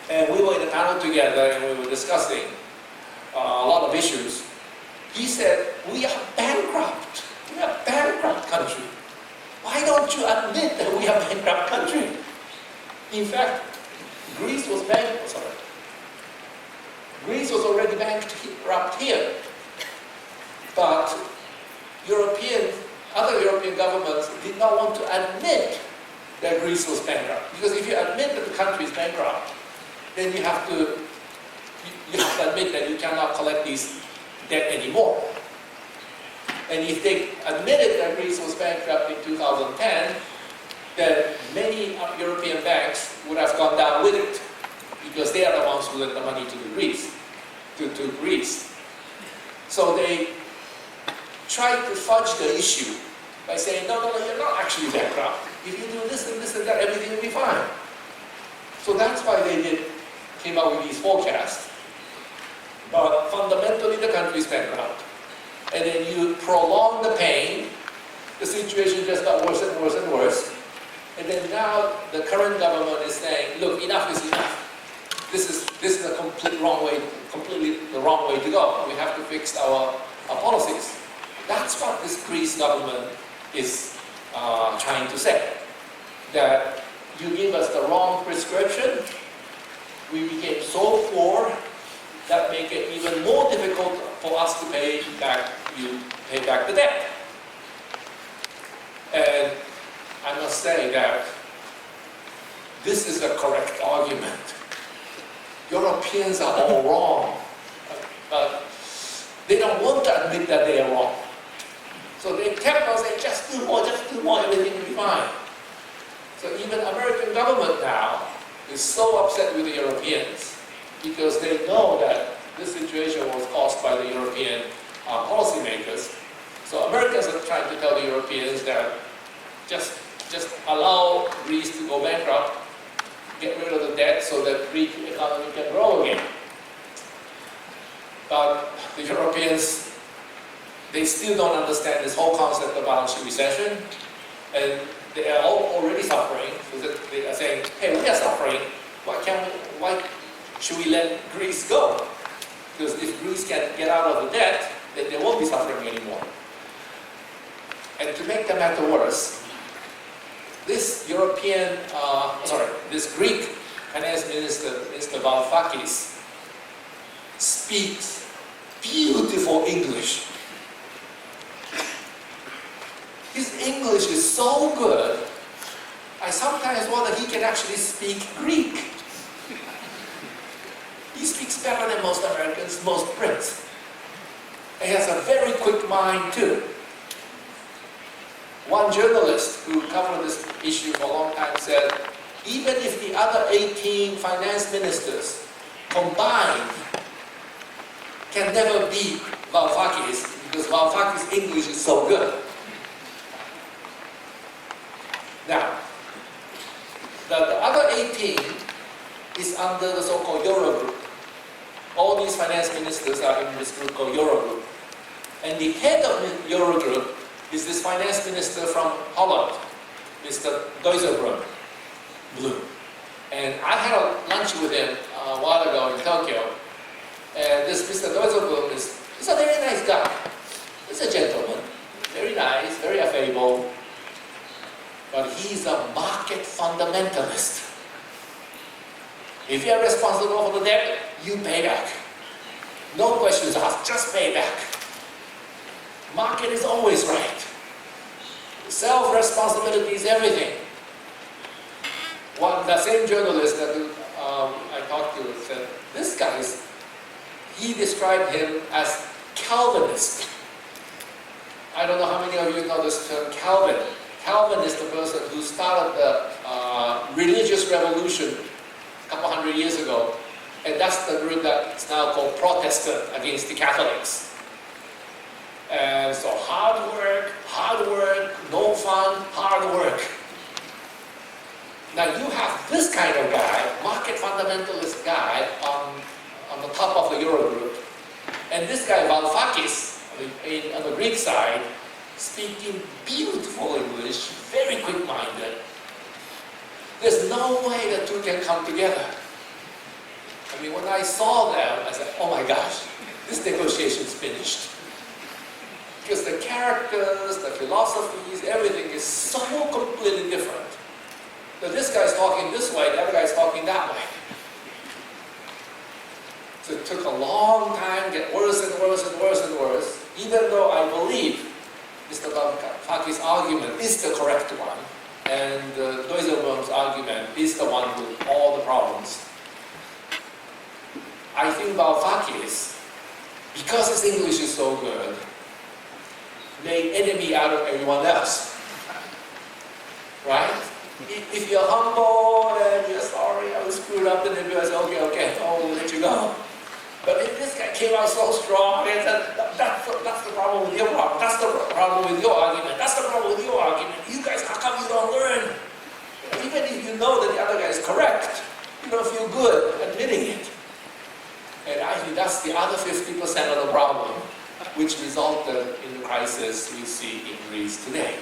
And we were in the panel together and we were discussing a lot of issues. He said, we are bankrupt. We are a bankrupt country. Why don't you admit that we are a bankrupt country? In fact, Greece was already bankrupt here. But other European governments did not want to admit that Greece was bankrupt. Because if you admit that the country is bankrupt, then you have to admit that you cannot collect these debt anymore. And if they admitted that Greece was bankrupt in 2010, then many European banks would have gone down with it, because they are the ones who lent the money to Greece. So they tried to fudge the issue by saying, no, you're not actually bankrupt. If you do this and this and that, everything will be fine. So that's why they came out with these forecasts. But fundamentally, the country is bankrupt. And then you prolong the pain, the situation just got worse and worse and worse. And then now the current government is saying, look, enough is enough. This is a completely the wrong way to go. We have to fix our policies. That's what this Greece government is trying to say. That you give us the wrong prescription, we became so poor that make it even more difficult for us to pay back the debt. And I must say that this is the correct argument. Europeans are all wrong, but they don't want to admit that they are wrong. So they kept on saying, just do more, everything will be fine. So even American government now is so upset with the Europeans because they know that this situation was caused by the European policymakers. So Americans are trying to tell the Europeans that just allow Greece to go bankrupt, get rid of the debt so that Greek economy can grow again. But the Europeans, they still don't understand this whole concept of balance sheet recession, and they are already suffering. So they are saying, hey, we are suffering. Why should we let Greece go? Because if Greece can get out of the debt, then they won't be suffering anymore. And to make the matter worse, this Greek finance minister, Mr. Varoufakis, speaks beautiful English. His English is so good, I sometimes wonder he can actually speak Greek. He speaks better than most Americans, most Brits. He has a very quick mind too. One journalist who covered this issue for a long time said, even if the other 18 finance ministers combined can never beat Varoufakis, because Varoufakis' English is so good. Now, the other 18 is under the so-called Eurogroup. All these finance ministers are in this group called Eurogroup. And the head of the Eurogroup is this finance minister from Holland, Mr. Dijsselbloem. And I had a lunch with him a while ago in Tokyo. And this Mr. Dijsselbloem is a very nice guy. He's a gentleman, very nice, very affable. But he's a market fundamentalist. If you are responsible for the debt, you pay back. No questions asked, just pay back. Market is always right. Self-responsibility is everything. The same journalist that I talked to said, this guy he described him as Calvinist. I don't know how many of you know this term Calvin. Calvin is the person who started the religious revolution a couple hundred years ago. And that's the group that's now called Protestant against the Catholics. And so hard work, no fun, hard work. Now you have this kind of guy, market fundamentalist guy, on the top of the Eurogroup. And this guy, Varoufakis, on the Greek side, speaking beautiful English, very quick-minded. There's no way the two can come together. mean, when I saw them, I said, oh my gosh, this negotiation's finished. Because the characters, the philosophies, everything is so completely different. So this guy's talking this way, the other guy's talking that way. So it took a long time, get worse and worse and worse and worse, even though I believe Mr. Varoufakis' argument is the correct one, and Dijsselbloem's argument is the one with all the problems. I think Varoufakis, because his English is so good, made enemy out of everyone else. Right? If you're humble and you're sorry, I was screwed up, then everybody says, okay, we'll let you go. But if this guy came out so strong, and said, that's the problem with your problem, that's the problem with your argument, that's the problem with your argument. You guys, how come you don't learn? Even if you know that the other guy is correct, you don't feel good admitting it. And I think that's the other 50% of the problem, which resulted in the crisis we see in Greece today.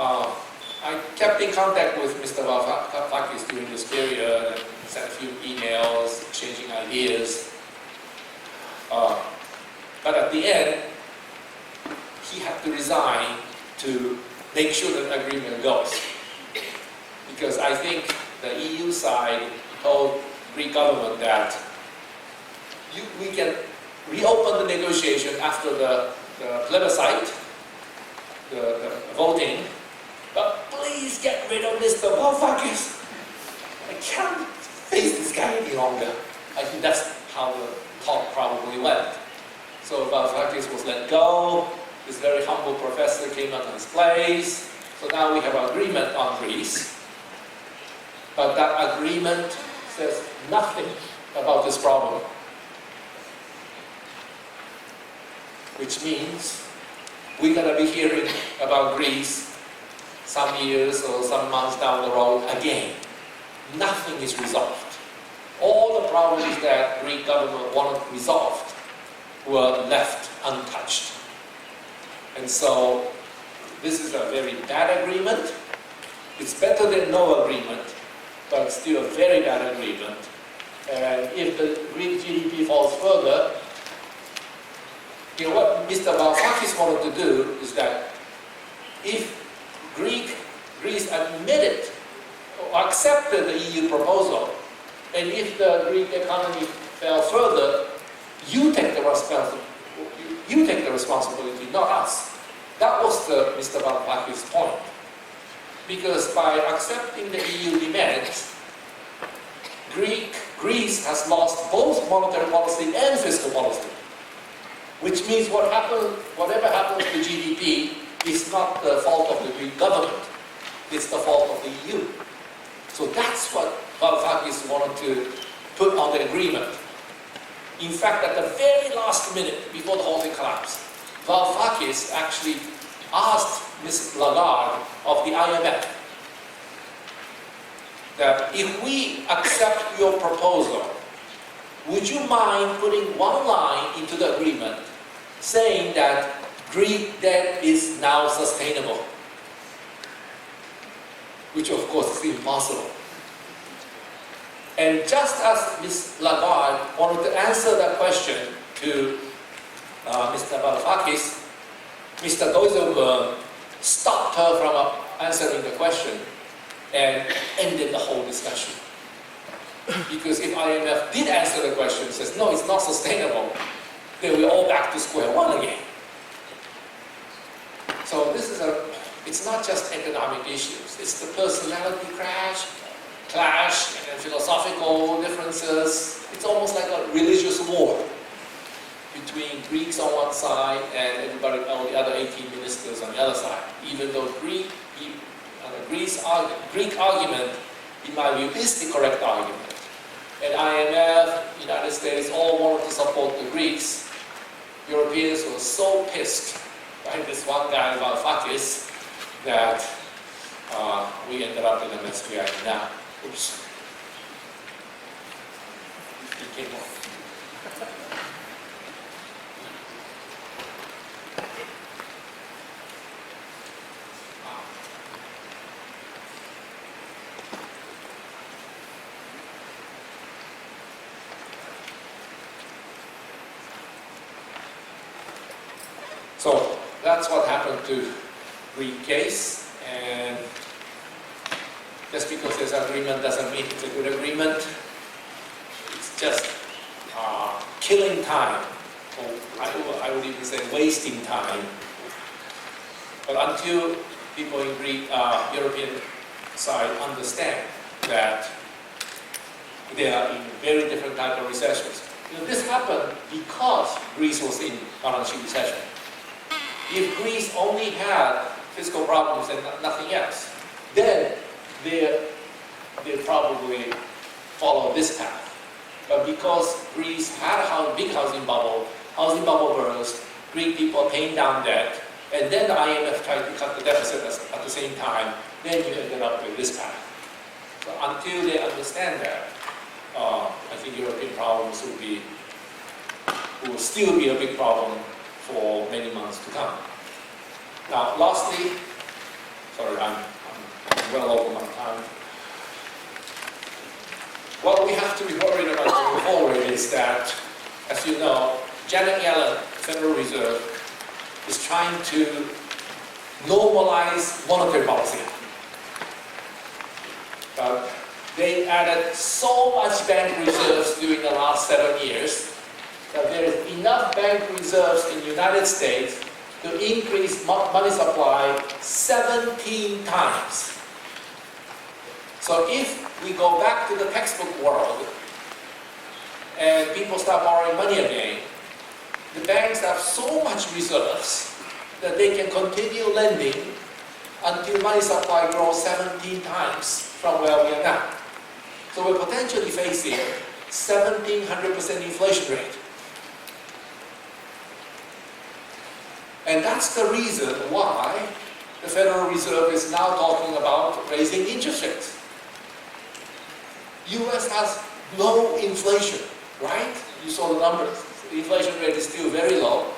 I kept in contact with Mr. Varoufakis during this period and sent a few emails, exchanging ideas. But at the end, he had to resign to make sure that agreement goes. Because I think the EU side told Greek government that we can reopen the negotiation after the plebiscite, the voting, but please get rid of Mr. Varoufakis. I can't face this guy any longer. I think that's how the talk probably went. So Varoufakis was let go. This very humble professor came out of his place. So now we have an agreement on Greece. But that agreement says nothing about this problem. Which means we're going to be hearing about Greece some years or some months down the road again. Nothing is resolved. All the problems that Greek government wanted resolved were left untouched. And so this is a very bad agreement. It's better than no agreement, but it's still a very bad agreement. And if the Greek GDP falls further, what Mr. Varoufakis wanted to do is that if Greece admitted or accepted the EU proposal, and if the Greek economy fell further, you take the responsibility, not us. That was Mr. Varoufakis' point. Because by accepting the EU demands, Greece has lost both monetary policy and fiscal policy. Which means whatever happens to GDP is not the fault of the Greek government. It's the fault of the EU. So that's what Varoufakis wanted to put on the agreement. In fact, at the very last minute before the whole thing collapsed, Varoufakis actually asked Ms. Lagarde of the IMF that if we accept your proposal, would you mind putting one line into the agreement saying that Greek debt is now sustainable? Which of course is impossible. And just as Ms. Lagarde wanted to answer that question to Mr. Varoufakis, Mr. Dijsselbloem stopped her from answering the question and ended the whole discussion. Because if IMF did answer the question, says, no, it's not sustainable, then we're all back to square one again. So it's not just economic issues, it's the personality clash, and philosophical differences. It's almost like a religious war between Greeks on one side and everybody, all the other 18 ministers on the other side. Even though Greek argument, in my view, is the correct argument. And IMF, United States, all wanted to support the Greeks. Europeans were so pissed by this one guy, Varoufakis, that we ended up in the mess we are in now. Oops. He came off. So that's what happened to Greek case, and just because there's agreement doesn't mean it's a good agreement. It's just killing time, or I would even say wasting time. But until people in Greek, European side understand that they are in very different type of recessions. This happened because Greece was in balance sheet recession. If Greece only had fiscal problems and nothing else, then they probably follow this path. But because Greece had a big housing bubble burst, Greek people are paying down debt, and then the IMF tried to cut the deficit at the same time, then you ended up with this path. So until they understand that, I think European problems will still be a big problem for many months to come. Now, lastly, sorry, I'm well over my time. What we have to be worried about going forward is that, as you know, Janet Yellen, Federal Reserve, is trying to normalize monetary policy. They added so much bank reserves during the last 7 years that there is enough bank reserves in the United States to increase money supply 17 times. So if we go back to the textbook world and people start borrowing money again, the banks have so much reserves that they can continue lending until money supply grows 17 times from where we are now. So we're potentially facing 1,700% inflation rate. And that's the reason why the Federal Reserve is now talking about raising interest rates. US has low inflation, right? You saw the numbers. The inflation rate is still very low.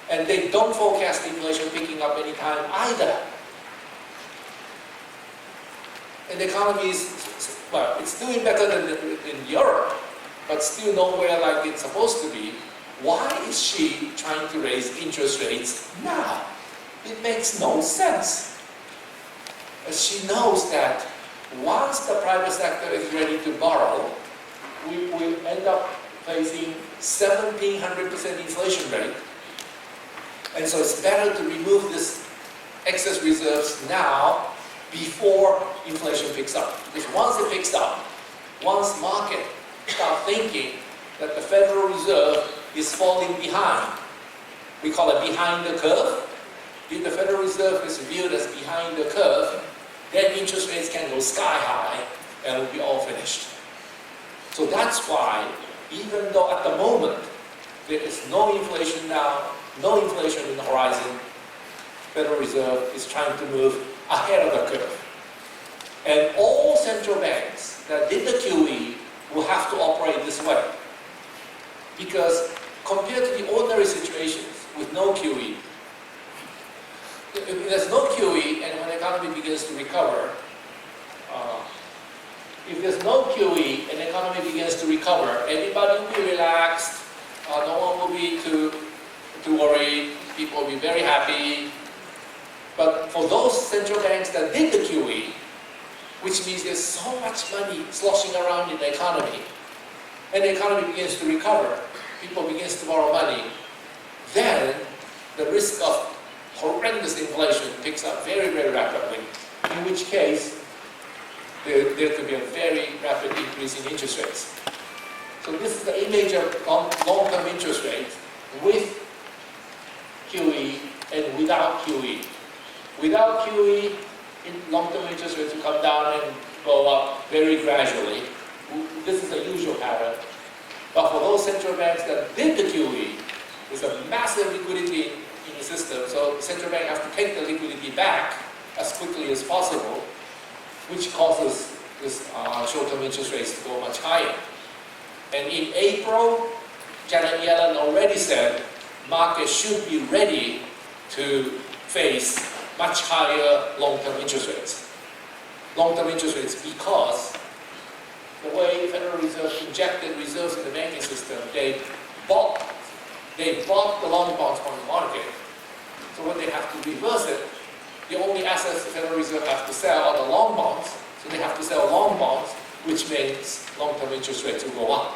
And they don't forecast inflation picking up anytime either. And the economy is, well, it's doing better than in Europe, but still nowhere like it's supposed to be. Why is she trying to raise interest rates now? It makes no sense. She knows that once the private sector is ready to borrow, we will end up facing 1,700% inflation rate. And so it's better to remove this excess reserves now before inflation picks up. Because once it picks up, once market start thinking that the Federal Reserve is falling behind, we call it behind the curve. If the Federal Reserve is viewed as behind the curve, then interest rates can go sky high and we'll be all finished. So that's why, even though at the moment there is no inflation now, no inflation in the horizon, Federal Reserve is trying to move ahead of the curve. And all central banks that did the QE will have to operate this way. Because compared to the ordinary situations with no QE, if there's no QE and when the economy begins to recover, if there's no QE and the economy begins to recover, everybody will be relaxed, no one will be too worried, people will be very happy. But for those central banks that did the QE, which means there's so much money sloshing around in the economy, and the economy begins to recover, people begins to borrow money, then the risk of horrendous inflation picks up very, very rapidly, in which case there could be a very rapid increase in interest rates. So this is the image of long-term interest rates with QE and without QE. Without QE, long-term interest rates will come down and go up very gradually. This is the usual pattern. But for those central banks that did the QE, there's a massive liquidity in the system, so the central bank has to take the liquidity back as quickly as possible, which causes this short-term interest rates to go much higher. And in April, Janet Yellen already said markets should be ready to face much higher long-term interest rates. Long-term interest rates because the way the Federal Reserve injected reserves in the banking system, they bought they bought the long bonds from the market. So when they have to reverse it, the only assets the Federal Reserve has to sell are the long bonds. So they have to sell long bonds, which means long-term interest rates will go up.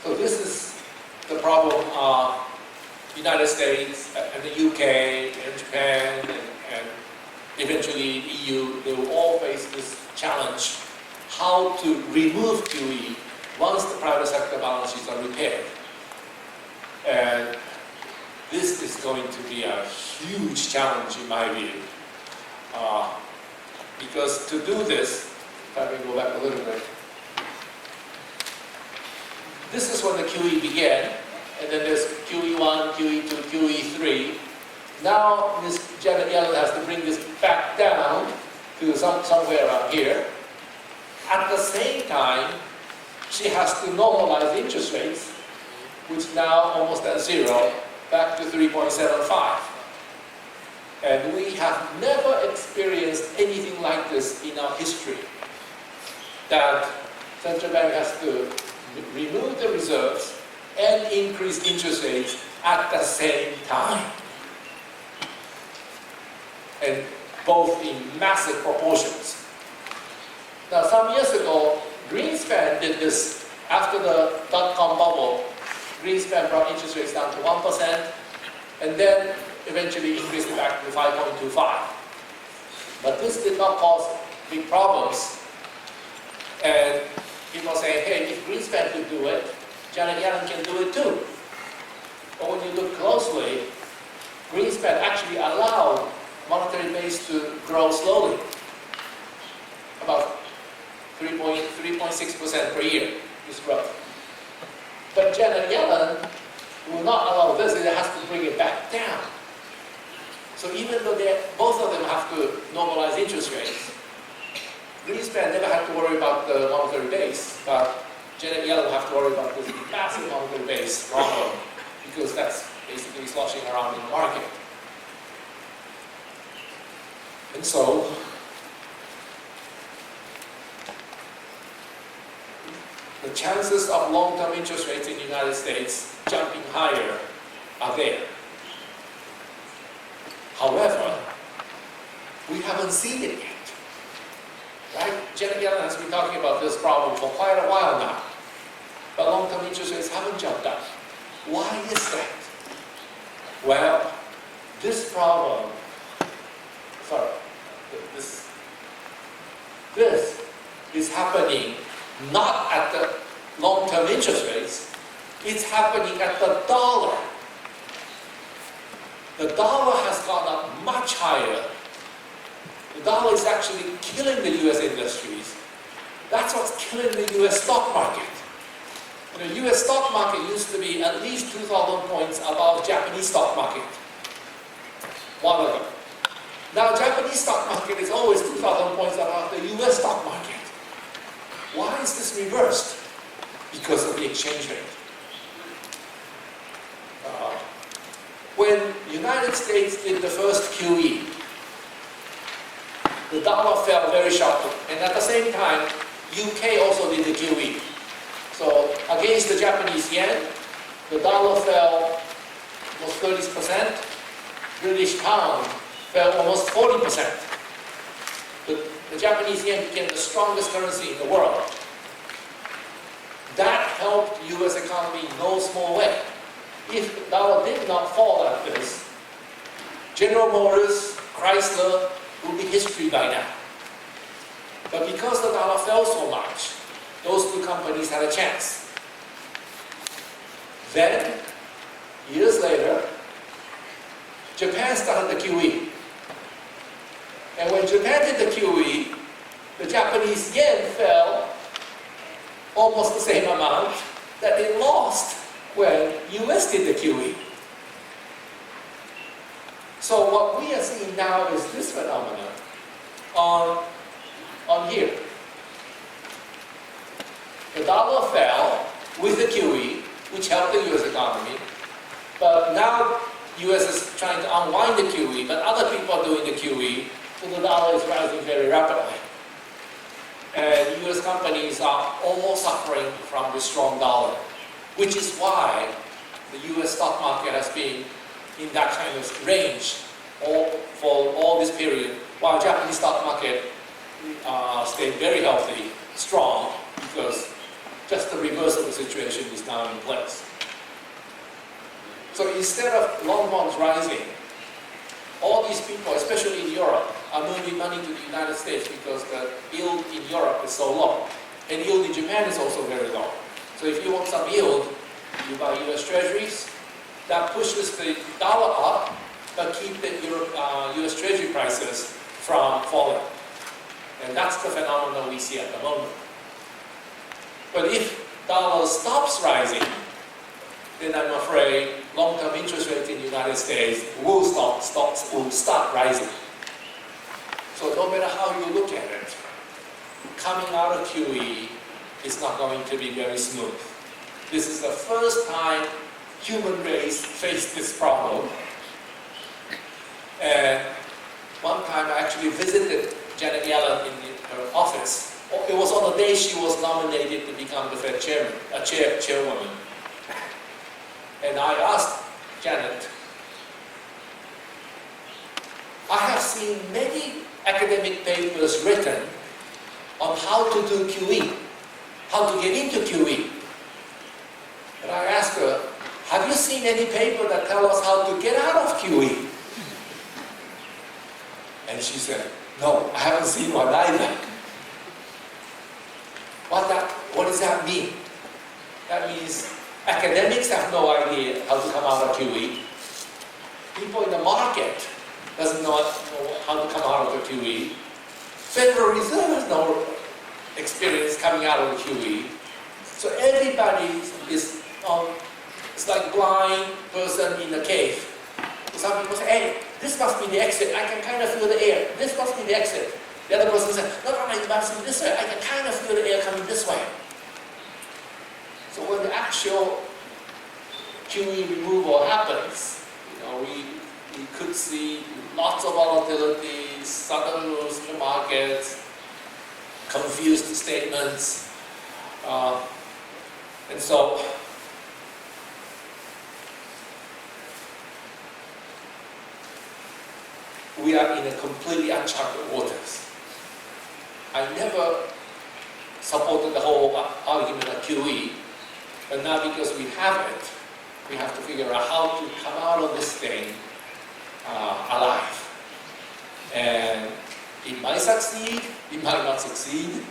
So this is the problem of United States and the UK and Japan and eventually EU. They will all face this challenge, how to remove QE once the private sector balance sheets are repaired. And this is going to be a huge challenge in my view. Because to do this, if I can go back a little bit, this is when the QE began, and then there's QE1, QE2, QE3. Now Ms. Janet Yellen has to bring this back down to somewhere around here. At the same time, she has to normalize interest rates, which now almost at zero, back to 3.75. And we have never experienced anything like this in our history, that central bank has to remove the reserves and increase interest rates at the same time. And both in massive proportions. Now, some years ago, Greenspan did this after the dot-com bubble. Greenspan brought interest rates down to 1%, and then eventually increased it back to 5.25. But this did not cause big problems. And people say, hey, if Greenspan could do it, Janet Yellen can do it too. But when you look closely, Greenspan actually allowed monetary base to grow slowly, about 3.6% per year is growth. But Janet Yellen will not allow this, it has to bring it back down. So even though both of them have to normalize interest rates, Greenspan never had to worry about the monetary base, but Janet Yellen will have to worry about this massive monetary base problem, because that's basically sloshing around in the market. And so, the chances of long-term interest rates in the United States jumping higher are there. However, we haven't seen it yet. Right? Janet Yellen has been talking about this problem for quite a while now. But long-term interest rates haven't jumped up. Why is that? Well, this problem, this is happening not at the long-term interest rates, it's happening at the dollar. The dollar has gone up much higher. The dollar is actually killing the US industries. That's what's killing the US stock market. The US stock market used to be at least 2,000 points above Japanese stock market. One of them. Now Japanese stock market is always 2,000 points above the US stock market. Why is this reversed? Because of the exchange rate. When the United States did the first QE, the dollar fell very sharply. And at the same time, UK also did the QE. So against the Japanese yen, the dollar fell almost 30%. British pound fell almost 40%. The Japanese yen became the strongest currency in the world. That helped the US economy in no small way. If the dollar did not fall like this, General Motors, Chrysler would be history by now. But because the dollar fell so much, those two companies had a chance. Then, years later, Japan started the QE. And when Japan did the QE, the Japanese yen fell almost the same amount that it lost when US did the QE. So what we are seeing now is this phenomenon on here. The dollar fell with the QE, which helped the US economy, but now US is trying to unwind the QE, but other people are doing the QE, so the dollar is rising very rapidly. And US companies are all suffering from the strong dollar, which is why the US stock market has been in that kind of range for all this period, while Japanese stock market stayed very healthy, strong, because just the reverse of the situation is now in place. So instead of long bonds rising, all these people, especially in Europe, are moving money to the United States because the yield in Europe is so low. And yield in Japan is also very low. So if you want some yield, you buy US Treasuries. That pushes the dollar up, but keep the US Treasury prices from falling. And that's the phenomenon we see at the moment. But if dollar stops rising, then I'm afraid long-term interest rates in the United States will start rising. So no matter how you look at it, coming out of QE is not going to be very smooth. This is the first time human race faced this problem. And one time I actually visited Janet Yellen in her office. It was on the day she was nominated to become the Fed chairwoman. And I asked Janet, I have seen many academic papers written on how to do QE, how to get into QE. And I asked her, have you seen any paper that tell us how to get out of QE? And she said, no, I haven't seen one either. What does that mean? That means academics have no idea how to come out of QE. People in the market doesn't know how to come out of the QE. Federal Reserve has no experience coming out of the QE. So everybody is it's like blind person in a cave. Some people say, hey, this must be the exit. I can kind of feel the air. This must be the exit. The other person says, no, it must be this way. I can kind of feel the air coming this way. So when the actual QE removal happens, we could see lots of volatility, sudden moves in the markets, confused statements, and so we are in a completely uncharted waters. I never supported the whole argument of QE, but now because we have it, we have to figure out how to come out of this thing alive. And it might succeed, it might not succeed.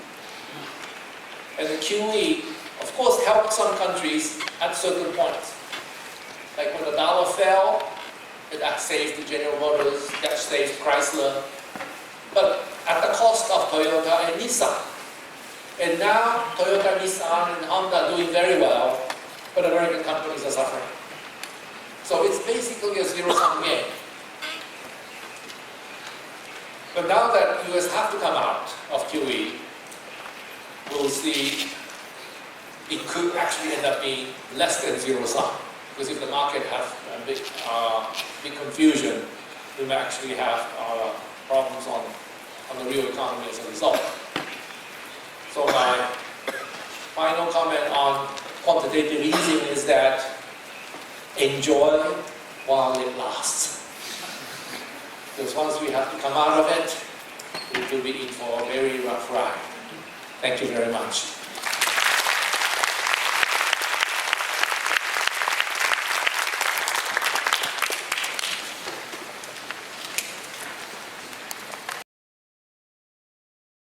And the QE, of course, helped some countries at certain points. Like when the dollar fell, that saved the General Motors, that saved Chrysler, but at the cost of Toyota and Nissan. And now Toyota, Nissan, and Honda are doing very well, but American companies are suffering. So it's basically a zero-sum game. But now that the US have to come out of QE, we'll see it could actually end up being less than zero-sum. Because if the market has a big confusion, we may actually have problems on the real economy as a result. So my final comment on quantitative easing is that enjoy while it lasts. Because once we have to come out of it, we will be in for a very rough ride. Thank you very much.